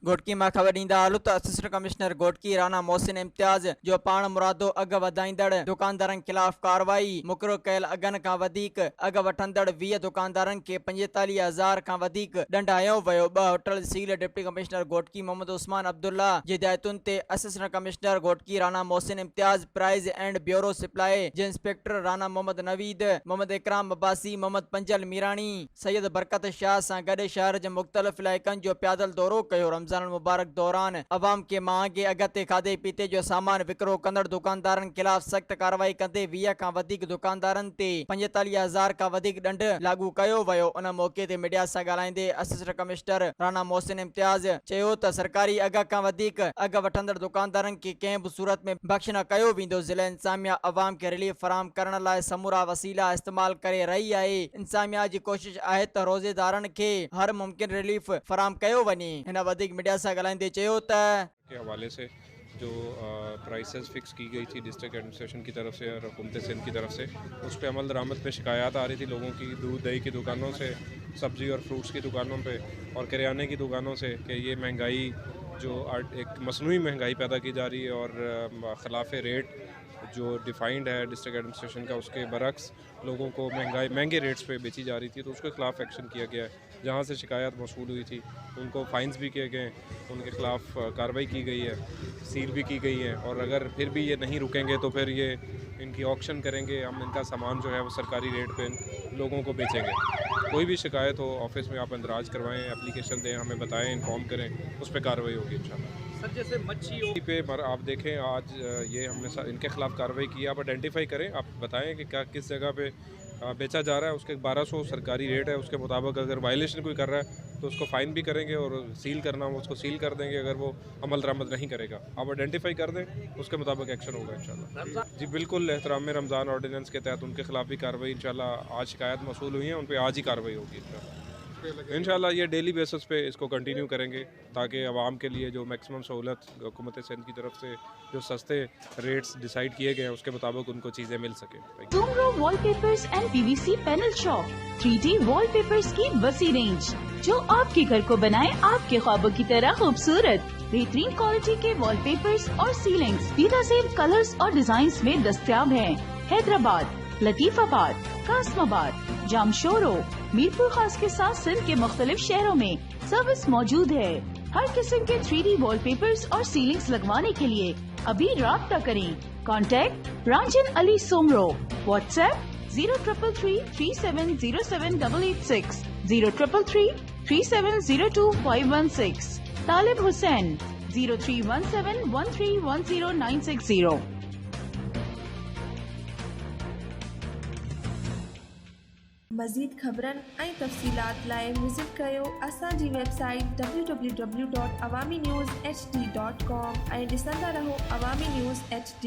घोटकी मां ख़बर ॾींदा हलूं त असिस्टेंट कमिश्नर घोटकी राणा मोहसिन इम्तियाज़ जो पाण मुरादो अघ वधाईंदड़ दुकानदारनि ख़िलाफ़ कार्रवाई। मुक़ररु कयल अघनि खां वधीक अघ वठंदड़ 20 दुकानदारनि खे 45,000 खां वधीक ॾंड हयो वियो। 2 hotel seal. Deputy commissioner Ghotki Mohammad Usman Abdullah जी हिदायतुनि ते assistant commissioner Ghotki Rana Mohsin Imtiaz, price and bureau supply जे इंस्पेक्टर राणा मोहम्मद नवीद, मोहम्मद इकराम अब्बासी, मोहम्मद पंजल मीरानी, सैयद बरकत शाह सां गॾु शहर जे मुख़्तलिफ़ इलाइक़नि जो पैदल दौरो कयो। रमज़ान मुबारक दौरान अवाम खे महांगे अघ ते खाधे पीते जो सामान विकिरो कंदड़ दुकानदारनि ख़िलाफ़ सख़्त कार्रवाई कंदे 20 खां वधीक दुकानदारनि ते 45,000 खां वधीक ॾंड लागू कयो वियो। उन मौके ते मीडिया सां ॻाल्हाईंदे असिस्टेंट कमिश्नर राणा मोहसिन इम्तियाज़ चयो त सरकारी अघ खां वधीक अघ वठंदड़ दुकानदारनि खे कंहिं बि सूरत में बख़्श न कयो वेंदो। ज़िला इंतज़ामिया अवाम खे रिलीफ फराहम करण लाइ समूरा वसीला इस्तेमाल करे रही आहे। इंतज़ामिया जी कोशिश आहे त रोज़ेदारनि खे हर मुमकिन रिलीफ फराहम कयो वञे। हिन वधीक मीडिया सां ॻाल्हाईंदे चयो त के हवाले से जो प्राइसेस फिक्स की गई थी डिस्ट्रिक्ट एडमिनिस्ट्रेशन की तरफ से और हुकूमत सिंध की तरफ से, उस पर अमल दरामद पे शिकायत आ रही थी लोगों की, दूध दही की दुकानों से, सब्ज़ी और फ्रूट्स की दुकानों पे और किराने की दुकानों से, कि ये महंगाई जो एक मसनूई महंगाई पैदा की जा रही है और खिलाफ रेट जो डिफाइंड है डिस्ट्रिक्ट एडमिनिस्ट्रेशन का, उसके बरक्स लोगों को महंगे रेट्स पे बेची जा रही थी, तो उसके ख़िलाफ़ एक्शन किया गया है। जहाँ से शिकायत मौसूल हुई थी उनको फ़ाइन्स भी किए गए, उनके ख़िलाफ़ कार्रवाई की गई है, सील भी की गई है, और अगर फिर भी ये नहीं रुकेंगे तो फिर ये इनकी ऑक्शन करेंगे, हम इनका सामान जो है वो सरकारी रेट पे लोगों को बेचेंगे। कोई भी शिकायत हो ऑफिस में आप इंदराज करवाएं, एप्लीकेशन दें, हमें बताएं, इन्फॉर्म करें, उस पर कार्रवाई होगी इंशाल्लाह। सर जैसे मच्छी पे आप देखें आज ये हमने इनके ख़िलाफ़ कार्रवाई की, आप आइडेंटिफाई करें, आप बताएं कि क्या किस जगह पे बेचा जा रहा है, उसके 1200 सरकारी रेट है, उसके मुताबिक अगर वायलेशन कोई कर रहा है तो उसको फ़ाइन भी करेंगे और सील करना हो उसको सील कर देंगे अगर वो अमल दरामद नहीं करेगा। आप आइडेंटिफाई कर दें, उसके मुताबिक एक्शन होगा इंशाल्लाह। जी बिल्कुल, एहतराम रमज़ान ऑर्डिनेंस के तहत उनके ख़िलाफ़ भी कार्रवाई इंशाल्लाह, आज शिकायत मौसूल हुई है उन पर आज ही कार्रवाई होगी इंशाल्लाह। ये डेली बेसिस पे इसको कंटिन्यू करेंगे ताकि आवाम के लिए जो मैक्सिमम सहूलत हुकूमत सिंध की तरफ से जो सस्ते रेट्स डिसाइड किए गए हैं उसके मुताबिक उनको चीज़ें मिल सकें। Soomro wallpapers and PVC panel shop, 3D wallpapers की वसी रेंज जो आपके घर को बनाए आपके ख्वाबों की तरह खूबसूरत। बेहतरीन क्वालिटी के वॉलपेपर्स और सीलिंग्स बेहतरीन कलर्स और डिजाइन्स में दस्तयाब हैं। हैदराबाद, लतीफाबाद, कासमाबाद, जामशोरो, मीरपुर खास के साथ सिंध के मुख्तलिफ शहरों में सर्विस मौजूद है। हर किस्म के 3D वॉलपेपर्स और सीलिंग्स लगवाने के लिए अभी राब्ता करें। कॉन्टैक्ट रांझन अली सोमरो, व्हाट्सएप 0333370786, 03333702 तालिब हुसैन 0317131096. मज़ीद ख़बरनि ऐं तफ़सीलात लाइ विज़िट कयो असांजी वेबसाइट www.awamiNewsHD.com ऐं ॾिसंदा रहो अवामी न्यूज़ HD।